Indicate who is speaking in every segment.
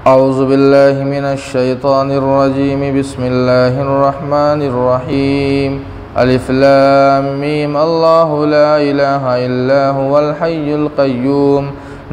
Speaker 1: औज़ु बिल्लाहि मिनश्शैतानिर्रजीम बिस्मिल्लाहिर्रहमानिर्रहीम अलिफ लाम मीम अल्लाहु ला इलाहा इल्ला हुवल हय्युल क़य्यूम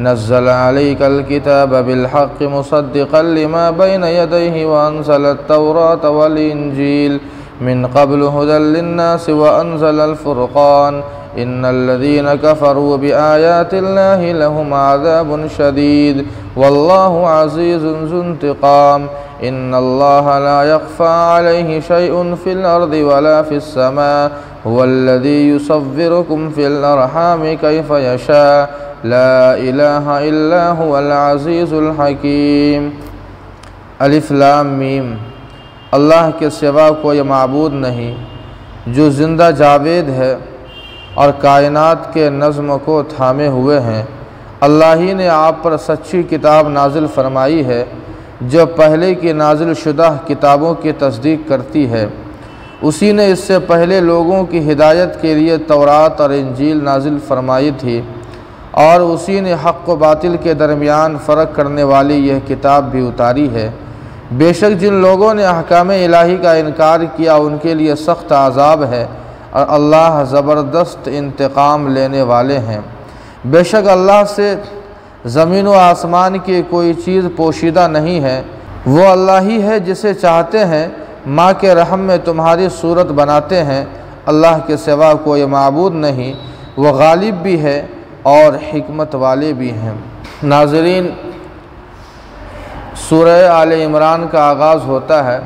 Speaker 1: नज़्ज़ल अलैकल किताब बिल हक़्क़ि मुसद्दिक़न लिमा बैन यदैहि व अंज़लत तौरात वल इंजील मिन क़ब्लु हुदल लिन्नासि व अंज़लल फ़ुरक़ान इन्नल्लज़ीना कफ़रू बिआयातिल्लाहि लहुम अज़ाबुन शदीद वल्लाहु अज़ीज़ुन ज़ुन्तिक़ाम इन्नल्लाहा ला यख़फ़ा अलैहि शैउन फ़िल अर्दि वला फ़िस समा हुवल्लज़ी युसव्विरुकुम फ़िल अर्हामि कैफ़ यशा ला इलाहा इल्ला हुवल अज़ीज़ुल हकीम। अलिफ लाम मीम। अल्लाह के सिवा कोई माबूद नहीं जो ज़िंदा जावेद है और कायनात के नज़्म को थामे हुए हैं। अल्लाह ही ने आप पर सच्ची किताब नाजिल फरमाई है जो पहले की नाजिल शुदा किताबों की तस्दीक करती है। उसी ने इससे पहले लोगों की हिदायत के लिए तौरात और इंजील नाजिल फरमाई थी और उसी ने हक़ व बातिल के दरमियान फ़र्क करने वाली यह किताब भी उतारी है। बेशक जिन लोगों ने अहकाम इलाही का इनकार किया उनके लिए सख्त अज़ाब है और अल्लाह ज़बरदस्त इंतकाम लेने वाले हैं। बेशक अल्लाह से ज़मीन व आसमान की कोई चीज़ पोशीदा नहीं है। वो अल्लाह ही है जिसे चाहते हैं माँ के रहम में तुम्हारी सूरत बनाते हैं। अल्लाह के सिवा कोई माबूद नहीं, वो गालिब भी है और हिकमत वाले भी हैं। नाज़रीन, सूरह आले इमरान का आगाज़ होता है,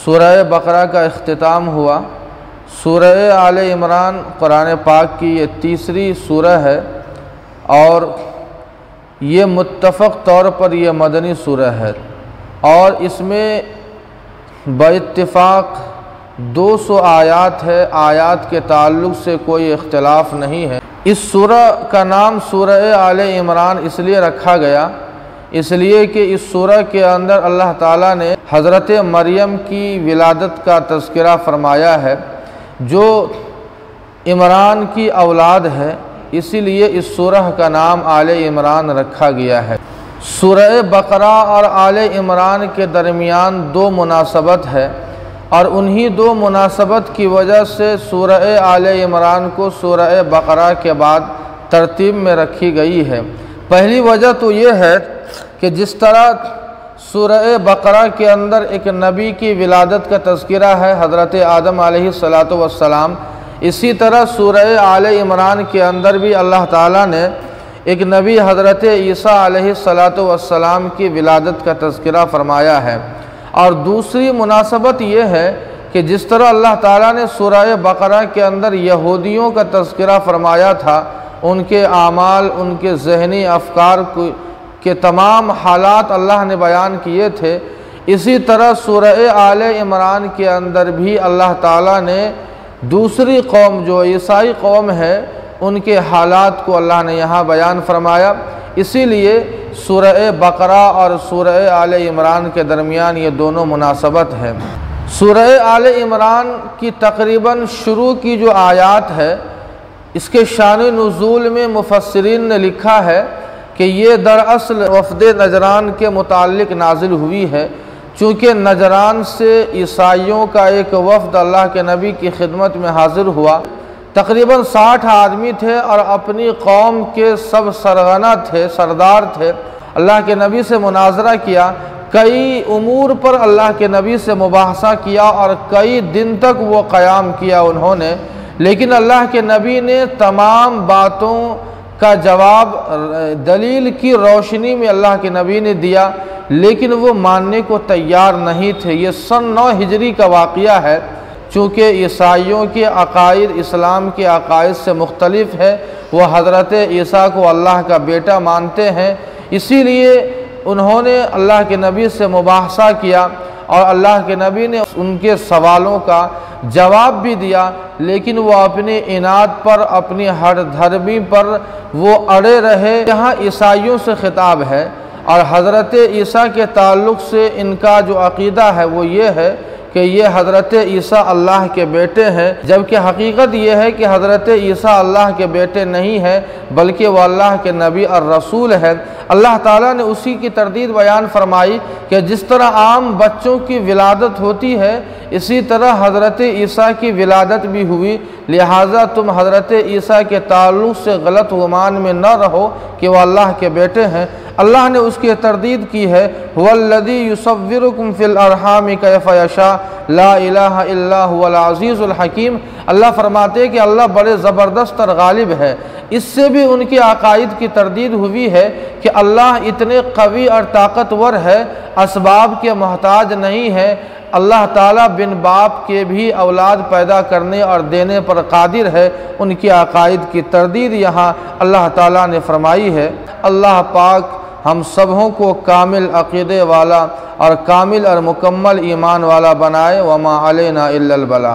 Speaker 1: सूरह बकरा का इख्तिताम हुआ। सूरह आले इमरान कुरान पाक की ये तीसरी सूरह है और ये मुत्तफ़क़ तौर पर यह मदनी सूरह है और इसमें बइत्तिफ़ाक़ 200 आयात है। आयात के ताल्लुक़ से कोई इख्तिलाफ़ नहीं है। इस सूरह का नाम सूरह आले इमरान इसलिए रखा गया इसलिए कि इस सूरह के अंदर अल्लाह ताला ने हज़रत मरियम की विलादत का तज़किरा फ़रमाया है जो इमरान की औलाद है, इसीलिए इस सूरह का नाम आले इमरान रखा गया है। सूरह बकरा और आले इमरान के दरमियान दो मुनासबत है और उन्हीं दो मुनासबत की वजह से सूरह आले इमरान को सूरह बकरा के बाद तरतीब में रखी गई है। पहली वजह तो ये है कि जिस तरह सूरह बकरा के अंदर एक नबी की विलादत का तज़किरा है हज़रत आदम अलैहिस्सलातु वस्सलाम, इसी तरह सूरह आले इमरान के अंदर भी अल्लाह ताला ने एक नबी हज़रत ईसा अलैहिस्सलातु वस्सलाम की विलादत का तज़किरा फ़रमाया है। और दूसरी मुनासबत ये है कि जिस तरह अल्लाह ताला ने सूरह बकरा के अंदर यहूदियों का तज़किरा फ़रमाया था, उनके आमाल, उनके ज़हनी अफ़कार के तमाम हालात अल्लाह ने बयान किए थे, इसी तरह सूरह आले इमरान के अंदर भी अल्लाह ताला ने दूसरी कौम जो ईसाई कौम है उनके हालात को अल्लाह ने यहाँ बयान फरमाया। इसीलिए सूरह बकरा और सूरह आले इमरान के दरमियान ये दोनों मुनासबत है। सूरह आले इमरान की तकरीबन शुरू की जो आयात है इसके शान नुज़ूल में मुफस्सिरीन ने लिखा है कि ये दरअसल वफ़द नजरान के मुताल्लिक़ नाजिल हुई है। चूँकि नजरान से ईसाइयों का एक वफ़द अल्लाह के नबी की खिदमत में हाज़िर हुआ, तकरीबन 60 आदमी थे और अपनी कौम के सब सरगना थे, सरदार थे। अल्लाह के नबी से मुनाजरा किया, कई उमूर पर अल्लाह के नबी से मुबाहसा किया और कई दिन तक वो क़याम किया उन्होंने, लेकिन अल्लाह के नबी ने तमाम बातों का जवाब दलील की रोशनी में अल्लाह के नबी ने दिया, लेकिन वो मानने को तैयार नहीं थे। ये सन 9 हिजरी का वाक़या है। चूँकि ईसाइयों के अक़ाइद इस्लाम के अक़ाइद से मुख्तलिफ है, वो हज़रत ईसा को अल्लाह का बेटा मानते हैं, इसीलिए उन्होंने अल्लाह के नबी से मुबाहसा किया और अल्लाह के नबी ने उनके सवालों का जवाब भी दिया, लेकिन वो अपने इनाद पर, अपनी हर धर्मी पर वो अड़े रहे। यहाँ ईसाइयों से खिताब है और हज़रत ईसा के ताल्लुक़ से इनका जो अक़ीदा है वो ये है कि ये हज़रत ईसा अल्लाह के बेटे हैं, जबकि हकीकत ये है कि हज़रत ईसा अल्लाह के बेटे नहीं है बल्कि वह अल्लाह के नबी और रसूल है। अल्लाह ताला ने उसी की तरदीद बयान फरमाई कि जिस तरह आम बच्चों की विलादत होती है इसी तरह हज़रत ईसा की विलादत भी हुई, लिहाजा तुम हज़रत ईसा के ताल्लुक़ से गलत गुमान में न रहो कि वह अल्लाह के बेटे हैं। अल्लाह ने उसकी तरदीद की है, हुवल्लज़ी युसव्विरुकुम फ़िल अरहामि कैफ़ यशा ला इलाहा इल्ला हुवल अज़ीज़ुल हकीम। अल्लाह फरमाते हैं कि अल्लाह बड़े ज़बरदस्त और गालिब है। इससे भी उनकी अकायद की तरदीद हुई है कि अल्लाह इतने कवी और ताकतवर है, असबाब के मोहताज नहीं है। अल्लाह ताला बिन बाप के भी औलाद पैदा करने और देने पर कादिर है। उनकी अकायद की तरदीद यहाँ अल्लाह ताला ने फरमाई है। अल्लाह पाक हम सबों को कामिल अक़ीदे वाला और कामिल और मुकम्मल ईमान वाला बनाए। वमा अलैना इल्लल बला।